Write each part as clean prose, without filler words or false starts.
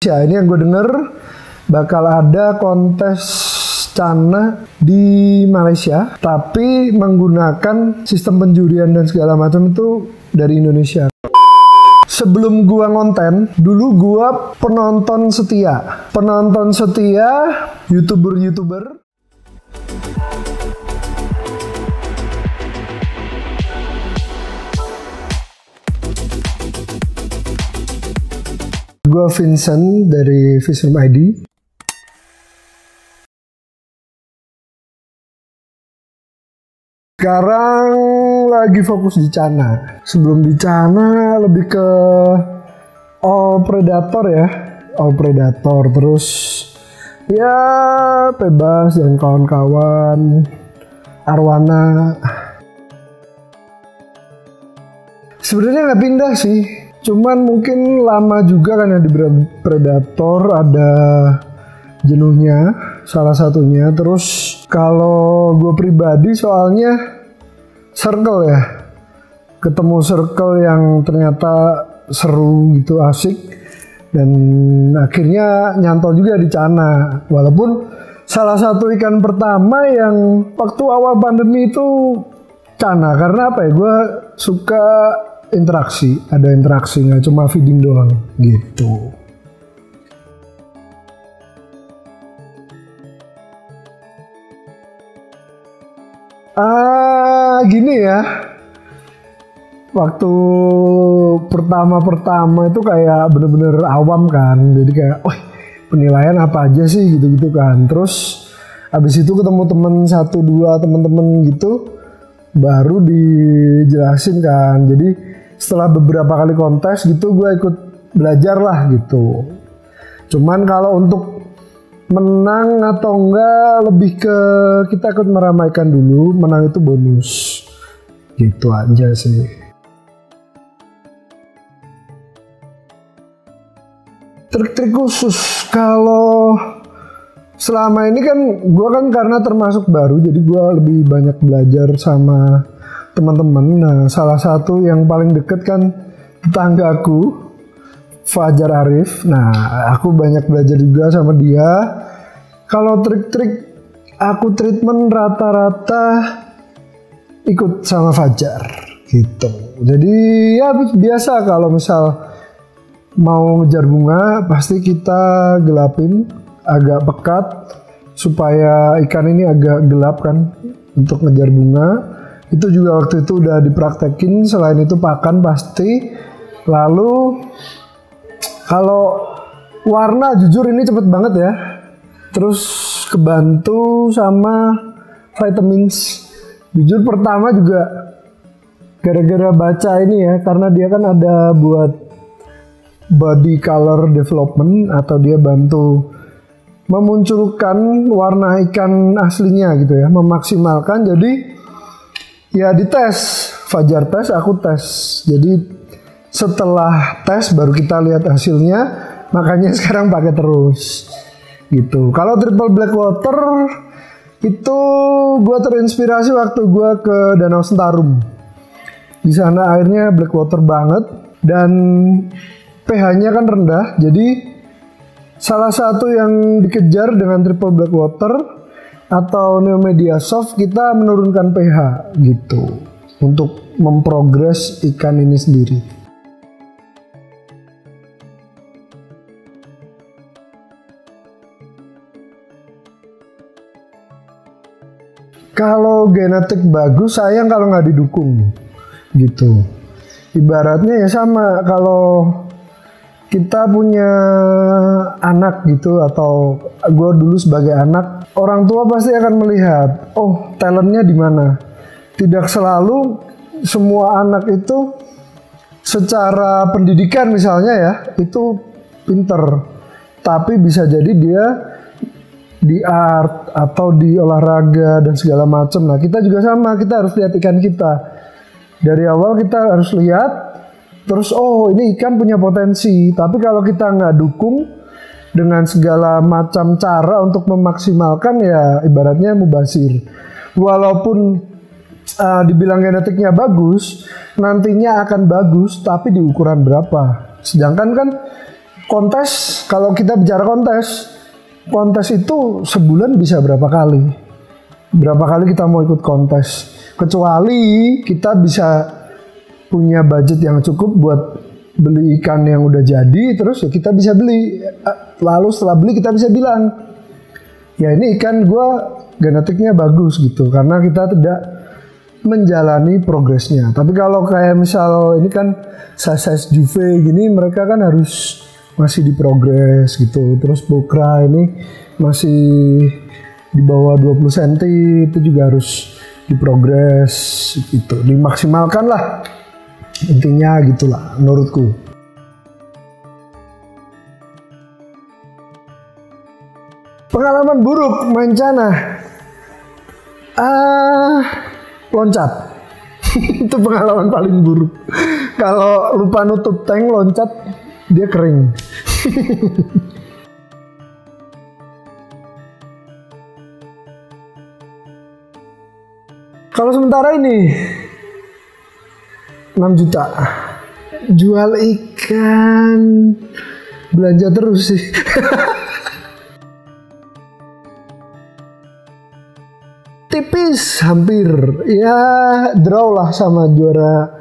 Malaysia. Ini yang gue denger bakal ada kontes Cana di Malaysia, tapi menggunakan sistem penjurian dan segala macam itu dari Indonesia. Sebelum gua ngonten, dulu gua penonton setia YouTuber. Gua Vincent dari Visum ID. Sekarang lagi fokus di Cana. Sebelum di Cana lebih ke All Predator ya. All Predator terus ya Bebas dan kawan-kawan, Arwana. Sebenarnya nggak pindah sih. Cuman mungkin lama juga kan ya di Predator, ada jenuhnya salah satunya. Terus kalau gue pribadi soalnya circle ya, ketemu circle yang ternyata seru gitu, asik, dan akhirnya nyantol juga di Cana. Walaupun salah satu ikan pertama yang waktu awal pandemi itu Cana, karena apa ya, gue suka interaksi, ada interaksi, nggak cuma feeding doang gitu. Gini ya, waktu pertama itu kayak bener-bener awam kan, jadi kayak, penilaian apa aja sih gitu-gitu kan. Terus abis itu ketemu temen 1-2 temen-temen gitu, baru dijelasin kan. Jadi setelah beberapa kali kontes gitu, gue ikut belajar lah gitu. Cuman kalau untuk menang atau enggak, lebih ke kita ikut meramaikan dulu, menang itu bonus gitu aja sih. Trik-trik khusus kalau selama ini kan gue kan karena termasuk baru, jadi gue lebih banyak belajar sama teman-teman. Nah, salah satu yang paling deket kan tetanggaku, Fajar Arif. Nah, aku banyak belajar juga sama dia. Kalau trik-trik aku treatment rata-rata ikut sama Fajar gitu. Jadi ya biasa, kalau misal mau ngejar bunga pasti kita gelapin agak pekat supaya ikan ini agak gelap kan untuk ngejar bunga. Itu juga waktu itu udah dipraktekin. Selain itu pakan pasti. Lalu kalau warna jujur ini cepet banget ya. Terus kebantu sama vitamins. Jujur pertama juga gara-gara baca ini ya, karena dia kan ada buat body color development, atau dia bantu memunculkan warna ikan aslinya gitu ya, memaksimalkan. Jadi ya dites, Fajar tes, aku tes. Jadi setelah tes baru kita lihat hasilnya, makanya sekarang pakai terus gitu. Kalau triple blackwater itu gue terinspirasi waktu gue ke Danau Sentarum. Di sana airnya blackwater banget dan pH-nya kan rendah. Jadi salah satu yang dikejar dengan triple blackwater atau Neomedia soft, kita menurunkan pH gitu untuk memprogres ikan ini sendiri. Kalau genetik bagus, sayang kalau nggak didukung gitu. Ibaratnya ya sama, kalau kita punya anak gitu, atau gue dulu sebagai anak, orang tua pasti akan melihat, oh talentnya di mana. Tidak selalu semua anak itu secara pendidikan misalnya ya, itu pinter. Tapi bisa jadi dia di art atau di olahraga dan segala macam. Nah, kita juga sama, kita harus lihat ikan kita. Dari awal kita harus lihat, terus oh ini ikan punya potensi. Tapi kalau kita nggak dukung dengan segala macam cara untuk memaksimalkan, ya ibaratnya mubazir. Walaupun dibilang genetiknya bagus, nantinya akan bagus, tapi di ukuran berapa? Sedangkan kan kontes, kalau kita bicara kontes itu sebulan bisa berapa kali? Berapa kali kita mau ikut kontes? Kecuali kita bisa punya budget yang cukup buat beli ikan yang udah jadi, terus ya kita bisa beli. Lalu setelah beli kita bisa bilang, ya ini ikan gue genetiknya bagus gitu, karena kita tidak menjalani progresnya. Tapi kalau kayak misal ini kan size juve gini, mereka kan harus masih di progres gitu. Terus bokra ini masih di bawah 20 cm, itu juga harus diprogres gitu, dimaksimalkan lah intinya gitulah menurutku. Pengalaman buruk main Cana, loncat. Itu pengalaman paling buruk. Kalau lupa nutup tank loncat, dia kering. Kalau sementara ini 6 juta jual ikan, belanja terus sih. Tipis hampir ya, draw lah sama juara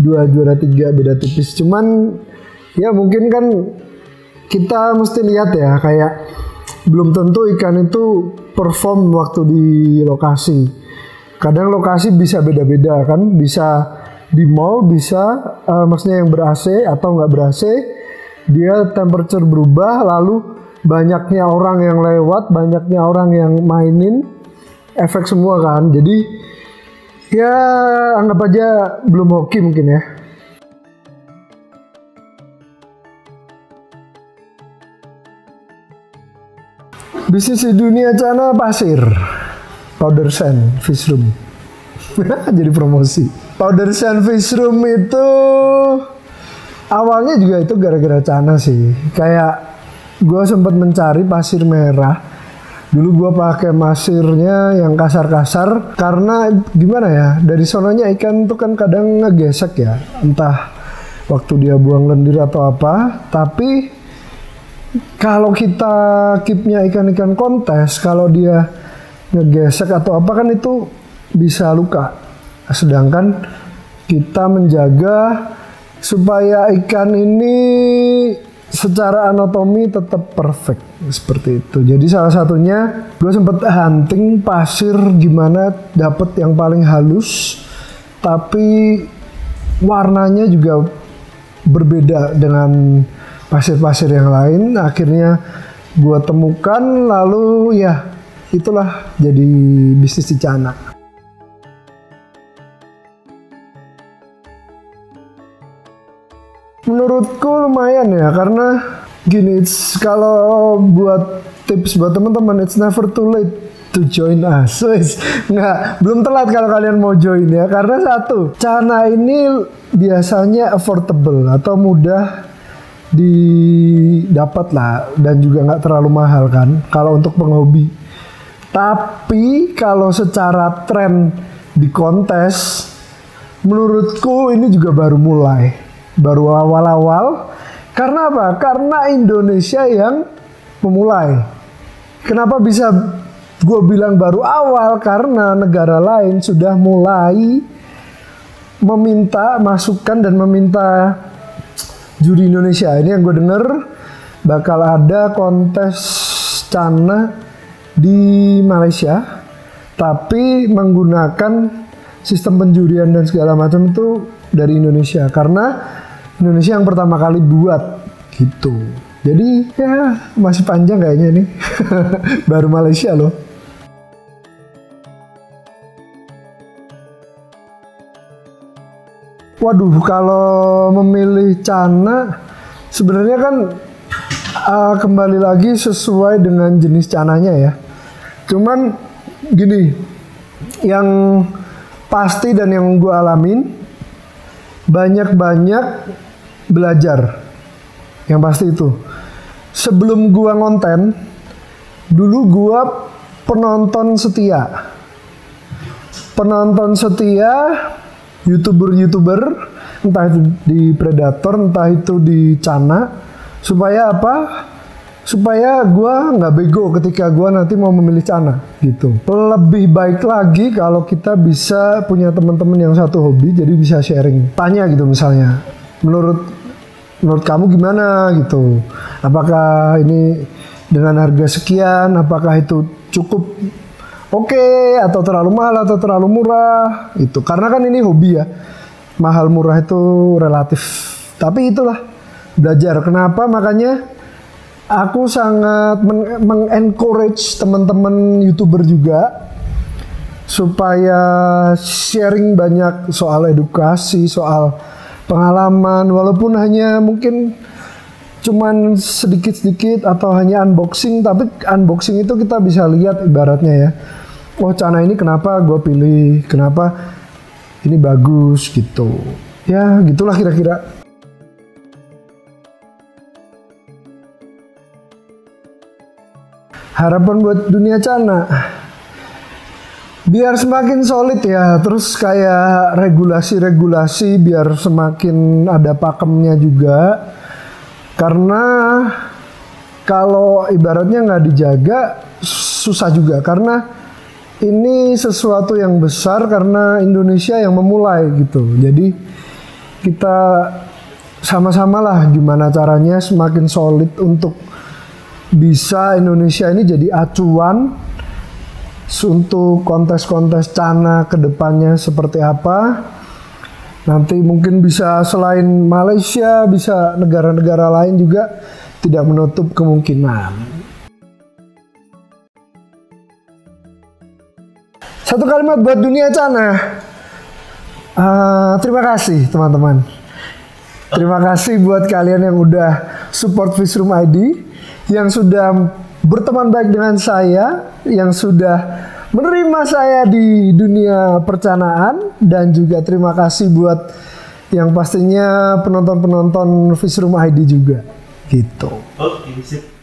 2 juara 3, beda tipis. Cuman ya mungkin kan kita mesti lihat ya, kayak belum tentu ikan itu perform waktu di lokasi. Kadang lokasi bisa beda-beda kan, bisa di mall, bisa maksudnya yang ber-AC atau nggak ber-AC, dia temperature berubah, lalu banyaknya orang yang lewat, banyaknya orang yang mainin, efek semua kan. Jadi ya anggap aja belum hoki mungkin ya. Bisnis di dunia Cana pasir, powder sand fish room. Jadi promosi. Powder sand fish room itu awalnya juga itu gara-gara Cana sih. Kayak gue sempat mencari pasir merah. Dulu gue pakai pasirnya yang kasar-kasar karena gimana ya, dari sononya ikan tuh kan kadang ngegesek ya, entah waktu dia buang lendir atau apa. Tapi kalau kita keepnya ikan-ikan kontes, kalau dia ngegesek atau apa kan itu bisa luka. Sedangkan kita menjaga supaya ikan ini secara anatomi tetap perfect seperti itu. Jadi salah satunya gue sempet hunting pasir gimana dapet yang paling halus tapi warnanya juga berbeda dengan pasir-pasir yang lain. Akhirnya gue temukan, lalu ya itulah jadi bisnis di Cana. Menurutku lumayan ya, karena gini, kalau buat tips buat teman-teman, it's never too late to join us. Nggak, belum telat kalau kalian mau join ya, karena satu, Cana ini biasanya affordable atau mudah didapat lah, dan juga nggak terlalu mahal kan kalau untuk penghobi. Tapi kalau secara tren di kontes, menurutku ini juga baru mulai. Baru awal-awal. Karena apa? Karena Indonesia yang memulai. Kenapa bisa gue bilang baru awal? Karena negara lain sudah mulai meminta masukan dan meminta juri Indonesia. Ini yang gue denger bakal ada kontes Cana di Malaysia, tapi menggunakan sistem penjurian dan segala macam itu dari Indonesia, karena Indonesia yang pertama kali buat gitu. Jadi ya masih panjang kayaknya nih. Baru Malaysia loh. Waduh, kalau memilih Cana sebenarnya kan kembali lagi sesuai dengan jenis cananya ya. Cuman gini, yang pasti dan yang gue alamin, banyak-banyak belajar. Yang pasti itu. Sebelum gue ngonten, dulu gue penonton setia. Penonton setia YouTuber, entah itu di Predator, entah itu di Cana, Supaya apa? Supaya gue nggak bego ketika gue nanti mau memilih Cana gitu. Lebih baik lagi kalau kita bisa punya teman-teman yang satu hobi, jadi bisa sharing. Tanya gitu misalnya, menurut kamu gimana gitu? Apakah ini dengan harga sekian, apakah itu cukup oke, atau terlalu mahal atau terlalu murah? Itu karena kan ini hobi ya, mahal murah itu relatif. Tapi itulah belajar. Kenapa? Makanya aku sangat mengencourage teman-teman YouTuber juga supaya sharing banyak soal edukasi, soal pengalaman, walaupun hanya mungkin cuman sedikit-sedikit atau hanya unboxing, tapi unboxing itu kita bisa lihat ibaratnya ya. Oh, Cana ini kenapa gue pilih, kenapa ini bagus gitu. Ya, gitulah kira-kira. Harapan buat dunia Cana, biar semakin solid ya, terus kayak regulasi-regulasi biar semakin ada pakemnya juga. Karena kalau ibaratnya nggak dijaga susah juga, karena ini sesuatu yang besar karena Indonesia yang memulai gitu. Jadi kita sama-sama lah gimana caranya semakin solid untuk bisa Indonesia ini jadi acuan untuk kontes-kontes Cana kedepannya seperti apa. Nanti mungkin bisa selain Malaysia, bisa negara-negara lain juga, tidak menutup kemungkinan. Satu kalimat buat dunia Cana. Terima kasih teman-teman. Terima kasih buat kalian yang udah support Fishroom ID, yang sudah berteman baik dengan saya, yang sudah menerima saya di dunia percanaan, dan juga terima kasih buat yang pastinya penonton-penonton Fishroom ID juga gitu. Oke, sip.